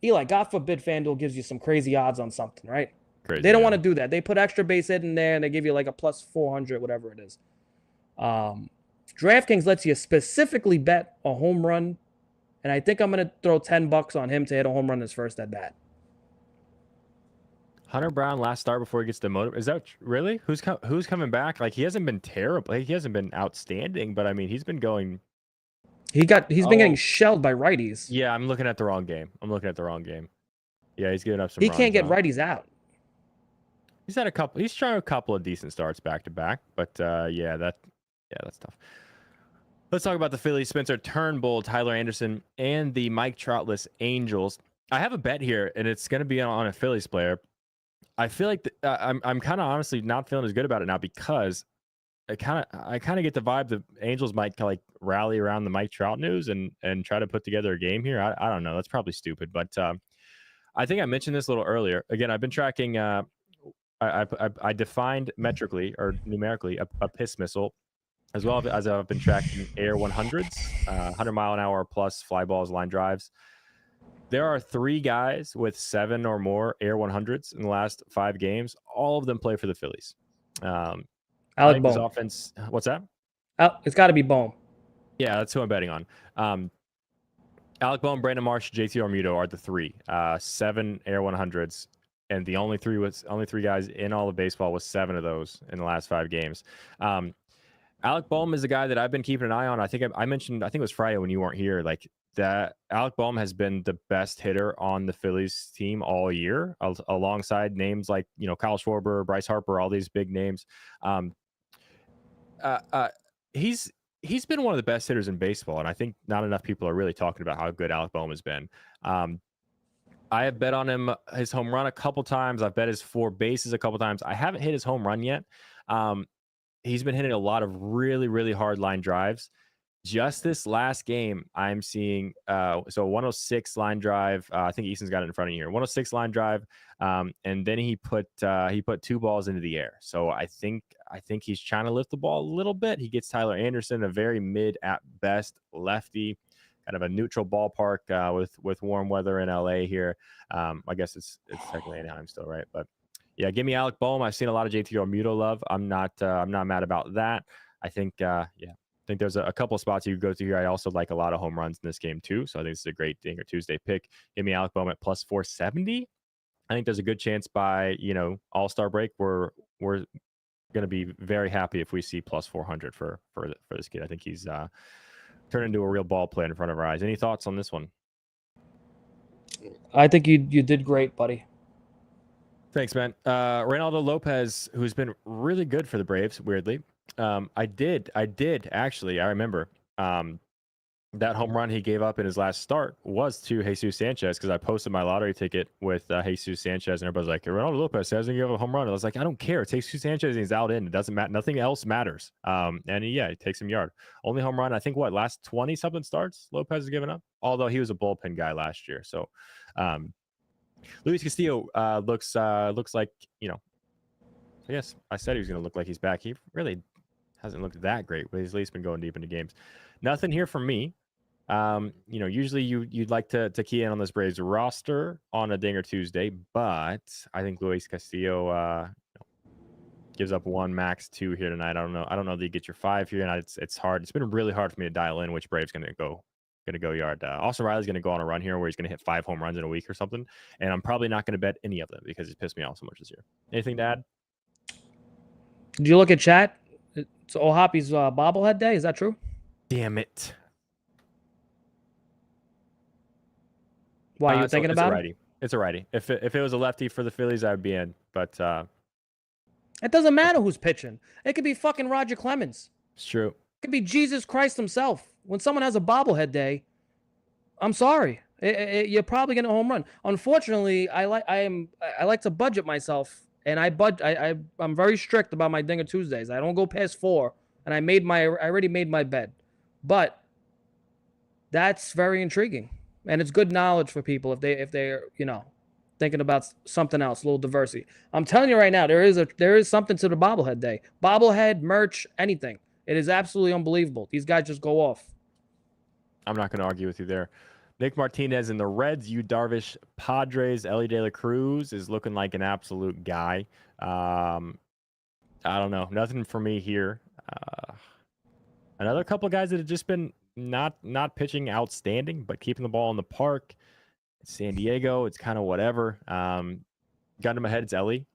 Eli, God forbid FanDuel gives you some crazy odds on something, right? Crazy, they don't want to do that. They put extra base hit in there and they give you like a plus 400, whatever it is. DraftKings lets you specifically bet a home run, and I think I'm going to throw $10 on him to hit a home run his first at-bat. Hunter Brown last start before he gets demoted. Is that really? Who's coming back? Like, he hasn't been terrible. He hasn't been outstanding, but I mean, he's been going. He's been getting shelled by righties. Yeah, I'm looking at the wrong game. Yeah, he's giving up some. He can't get righties out. He's trying a couple of decent starts back to back, but that's tough. Let's talk about the Phillies. Spencer Turnbull, Tyler Anderson, and the Mike Troutless Angels. I have a bet here, and it's going to be on a Phillies player. I feel like I'm kind of honestly not feeling as good about it now because I kind of get the vibe the Angels might like rally around the Mike Trout news and try to put together a game here. I don't know. That's probably stupid, but I think I mentioned this a little earlier. Again, I've been tracking. I defined metrically or numerically a piss missile, as well as I've been tracking air 100s, 100-mile-an-hour plus fly balls, line drives. There are 3 guys with 7 or more air 100s in the last 5 games. All of them play for the Phillies. I Alec think this Bohm. offense. What's that? It's got to be Bohm. Yeah, that's who I'm betting on. Alec Bohm, Brandon Marsh, JT Realmuto are the 3. 7 air 100s, and the only 3 guys in all of baseball with 7 of those in the last 5 games. Alec Bohm is a guy that I've been keeping an eye on. I think I mentioned, I think it was Friday when you weren't here, like that Alec Bohm has been the best hitter on the Phillies team all year, alongside names like, Kyle Schwarber, Bryce Harper, all these big names. He's been one of the best hitters in baseball, and I think not enough people are really talking about how good Alec Bohm has been. I have bet on him, his home run a couple times. I've bet his 4 bases a couple times. I haven't hit his home run yet. He's been hitting a lot of really, really hard line drives. Just this last game, I'm seeing 106 line drive. I think Easton's got it in front of you here. 106 line drive, and then he put 2 balls into the air. So I think he's trying to lift the ball a little bit. He gets Tyler Anderson, a very mid at best lefty, kind of a neutral ballpark with warm weather in LA here. I guess it's technically Anaheim still, right? But yeah, give me Alec Bohm. I've seen a lot of JT Realmuto love. I'm not mad about that. I think I think there's a couple of spots you go to here. I also like a lot of home runs in this game too. So I think this is a great Dinger Tuesday pick. Give me Alec Bohm at plus 470. I think there's a good chance by, All-Star break we're going to be very happy if we see plus 400 for this kid. I think he's turned into a real ball player in front of our eyes. Any thoughts on this one? I think you did great, buddy. Thanks, man. Reynaldo Lopez, who's been really good for the Braves, weirdly. I did actually. I remember that home run he gave up in his last start was to Jesus Sanchez, because I posted my lottery ticket with Jesus Sanchez, and everybody's like, Reynaldo Lopez hasn't given a home run. And I was like, I don't care. It's Jesus Sanchez, and he's out in. It doesn't matter. Nothing else matters. And he takes him yard. Only home run, I think, last 20-something starts Lopez has given up, although he was a bullpen guy last year. So Luis Castillo looks like, I guess I said he was going to look like he's back. He really hasn't looked that great, but he's at least been going deep into games. Nothing here from me. Usually you'd like to key in on this Braves roster on a Dinger Tuesday, but I think Luis Castillo gives up 1, max 2 here tonight. I don't know that you get your 5 here, and it's hard. It's been really hard for me to dial in which Braves going to go yard. Austin Riley's going to go on a run here where he's going to hit 5 home runs in a week or something, and I'm probably not going to bet any of them because he's pissed me off so much this year. Anything to add? Did you look at chat? It's O'Hoppy's bobblehead day. Is that true? Damn it. Why are you thinking about it? It's a righty. If it was a lefty for the Phillies, I would be in. But it doesn't matter who's pitching. It could be fucking Roger Clemens. It's true. It could be Jesus Christ himself. When someone has a bobblehead day, I'm sorry, you're probably getting a home run. Unfortunately, I like to budget myself, and I'm very strict about my Dinger Tuesdays. I don't go past 4, and I already made my bet. But that's very intriguing, and it's good knowledge for people if they're thinking about something else, a little diversity. I'm telling you right now, there is something to the bobblehead day. Bobblehead, merch, anything. It is absolutely unbelievable. These guys just go off. I'm not going to argue with you there. Nick Martinez in the Reds, Yu Darvish, Padres, Ellie De La Cruz is looking like an absolute guy. I don't know. Nothing for me here. Another couple of guys that have just been not pitching outstanding, but keeping the ball in the park. San Diego, it's kind of whatever. Gun to my head, it's Ellie.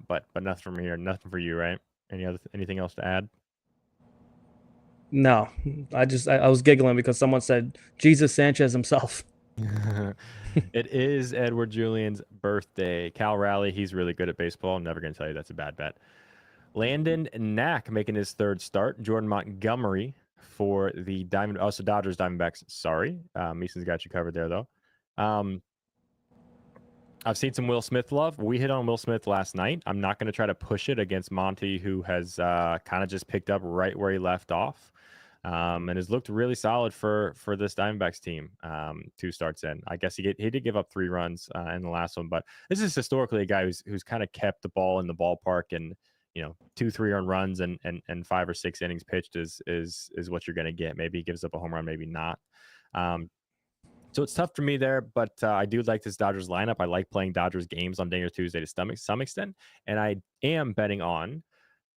But nothing from here. Nothing for you, right? Anything else to add? No, I was giggling because someone said Jesus Sanchez himself. It is Edward Julian's birthday. Cal Raleigh, he's really good at baseball. I'm never going to tell you that's a bad bet. Landon Knack making his 3rd start. Jordan Montgomery for the Dodgers Diamondbacks. Sorry. Mason's got you covered there, though. I've seen some Will Smith love. We hit on Will Smith last night. I'm not going to try to push it against Monty, who has kind of just picked up right where he left off, and has looked really solid for this Diamondbacks team. 2 starts in, I guess he did give up 3 runs in the last one, but this is historically a guy who's kind of kept the ball in the ballpark, and 2-3 earned runs and 5 or 6 innings pitched is what you're going to get. Maybe he gives up a home run, maybe not. So it's tough for me there, but I do like this Dodgers lineup. I like playing Dodgers games on Dinger Tuesday to some extent, and I am betting on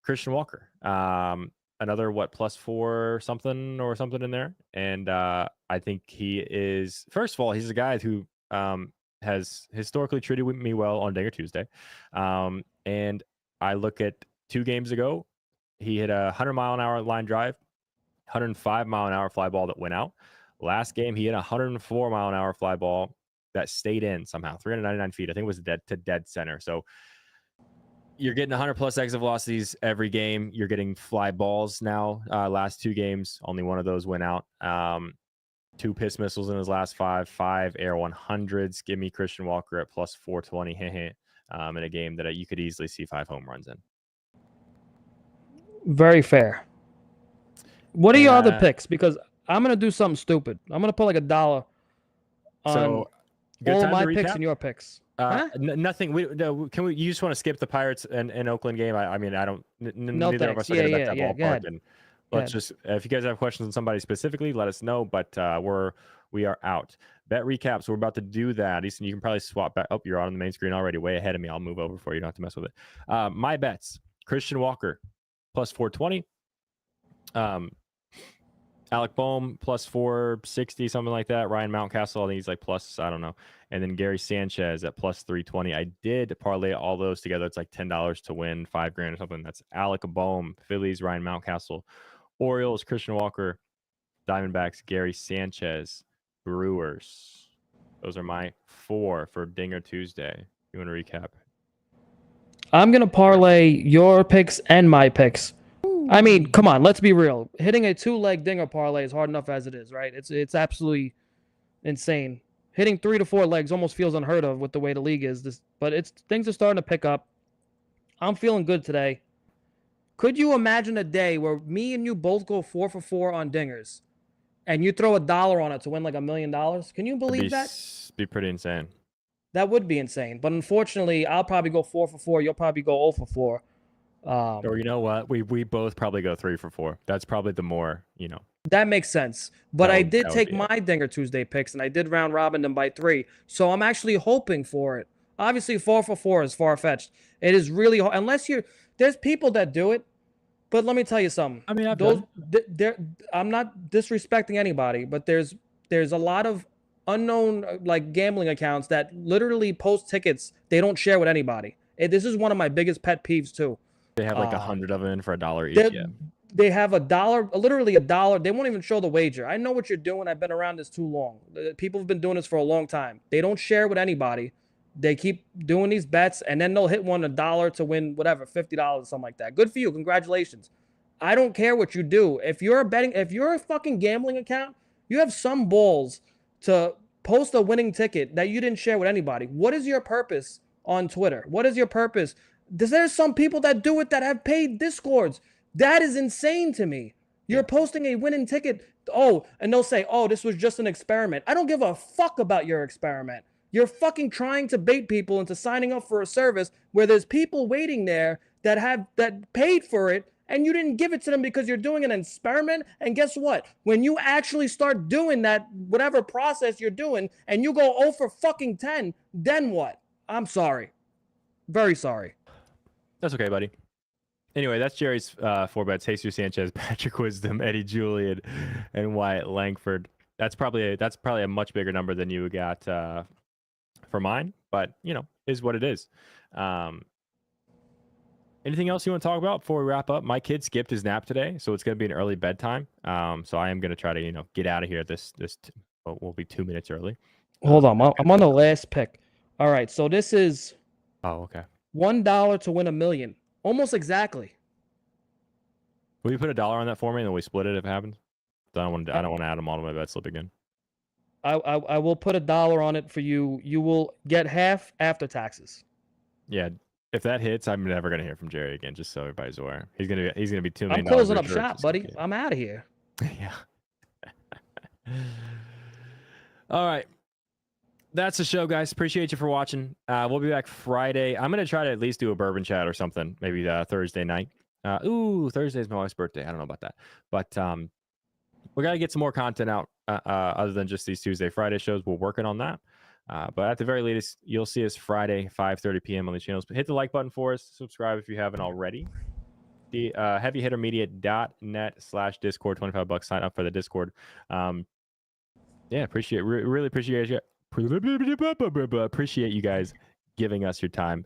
Christian Walker. Another +4 something or something in there, and I think he is. First of all, he's a guy who has historically treated me well on Dinger Tuesday, and I look at 2 games ago, he hit a 100-mile-an-hour line drive, 105-mile-an-hour fly ball that went out. Last game, he hit a 104-mile-an-hour fly ball that stayed in somehow, 399 feet. I think it was dead center. So you're getting 100+ exit velocities every game. You're getting fly balls now. Last 2 games, only one of those went out. 2 piss missiles in his last 5 air 100s. Give me Christian Walker at +420 in a game that you could easily see 5 home runs in. Very fair. What are your other picks? Because I'm going to do something stupid. I'm going to put like $1 on all of my picks and your picks. Nothing. Can we? You just want to skip the Pirates and Oakland game? I mean, I don't. No, neither thanks. of us are going to bet that Go ballpark. ahead. And let's just. If you guys have questions on somebody specifically, let us know. But we are out. Bet recaps. We're about to do that. Easton, you can probably swap back. Oh, you're on the main screen already. Way ahead of me. I'll move over for you. You don't have to mess with it. My bets: Christian Walker +420. Alec Boehm +460, something like that. Ryan Mountcastle, I think he's like I don't know. And then Gary Sanchez at +320. I did parlay all those together. It's like $10 to win $5,000 or something. That's Alec Boehm, Phillies, Ryan Mountcastle, Orioles, Christian Walker, Diamondbacks, Gary Sanchez, Brewers. Those are my 4 for Dinger Tuesday. You want to recap? I'm going to parlay your picks and my picks. I mean, come on, let's be real. Hitting a 2-leg dinger parlay is hard enough as it is, right? It's absolutely insane. Hitting 3 to 4 legs almost feels unheard of with the way the league is. But things are starting to pick up. I'm feeling good today. Could you imagine a day where me and you both go 4 for 4 on dingers, and you throw $1 on it to win like $1 million? Can you believe that? Be pretty insane. That would be insane. But unfortunately, I'll probably go 4 for 4. You'll probably go 0 for 4. Or you know what? We both probably go 3 for 4. That's probably the more, That makes sense. But I did take my Dinger Tuesday picks, and I did round robin them by 3. So I'm actually hoping for it. Obviously, 4 for 4 is far-fetched. It is really hard. There's people that do it, but let me tell you something. I mean, I'm not disrespecting anybody, but there's a lot of unknown like gambling accounts that literally post tickets they don't share with anybody. This is one of my biggest pet peeves too. They have like 100 of them in for $1 each. They have $1, literally $1. They won't even show the wager. I know what you're doing. I've been around this too long. People have been doing this for a long time. They don't share with anybody. They keep doing these bets, and then they'll hit one $1 to win whatever, $50, something like that. Good for you. Congratulations. I don't care what you do. If you're a fucking gambling account, you have some balls to post a winning ticket that you didn't share with anybody. What is your purpose on Twitter? What is your purpose? There's some people that do it that have paid Discords. That is insane to me. You're posting a winning ticket. Oh, and they'll say, oh, this was just an experiment. I don't give a fuck about your experiment. You're fucking trying to bait people into signing up for a service where there's people waiting there that paid for it, and you didn't give it to them because you're doing an experiment. And guess what? When you actually start doing that, whatever process you're doing, and you go 0 for fucking 10, then what? I'm sorry. Very sorry. That's okay, buddy. Anyway, that's Jerry's 4 bets: Jesus Sanchez, Patrick Wisdom, Eddie Julian, and Wyatt Langford. That's probably a much bigger number than you got for mine, but is what it is. Anything else you want to talk about before we wrap up? My kid skipped his nap today, so it's going to be an early bedtime. So I am going to try to get out of here. We'll be 2 minutes early. Hold on, I'm on the last pick. All right, so this is. Oh, okay. $1 to win $1 million. Almost exactly. Will you put $1 on that for me, and then we split it if it happens? I don't want to add them all to my bet slip again. I will put $1 on it for you. You will get half after taxes. Yeah. If that hits, I'm never gonna hear from Jerry again. Just so everybody's aware, he's gonna be $2 I'm million closing up richer. shop, buddy. I'm out of here. Yeah. All right. That's the show, guys. Appreciate you for watching. We'll be back Friday. I'm gonna try to at least do a bourbon chat or something, maybe Thursday night. Thursday's my wife's birthday. I don't know about that, but we gotta get some more content out other than just these Tuesday, Friday shows. We're working on that. But at the very latest, you'll see us Friday, 5:30 p.m. on the channels. But hit the like button for us. Subscribe if you haven't already. The heavyhittermedia.net/Discord, $25. Sign up for the Discord. Yeah, really appreciate you. Appreciate you guys giving us your time.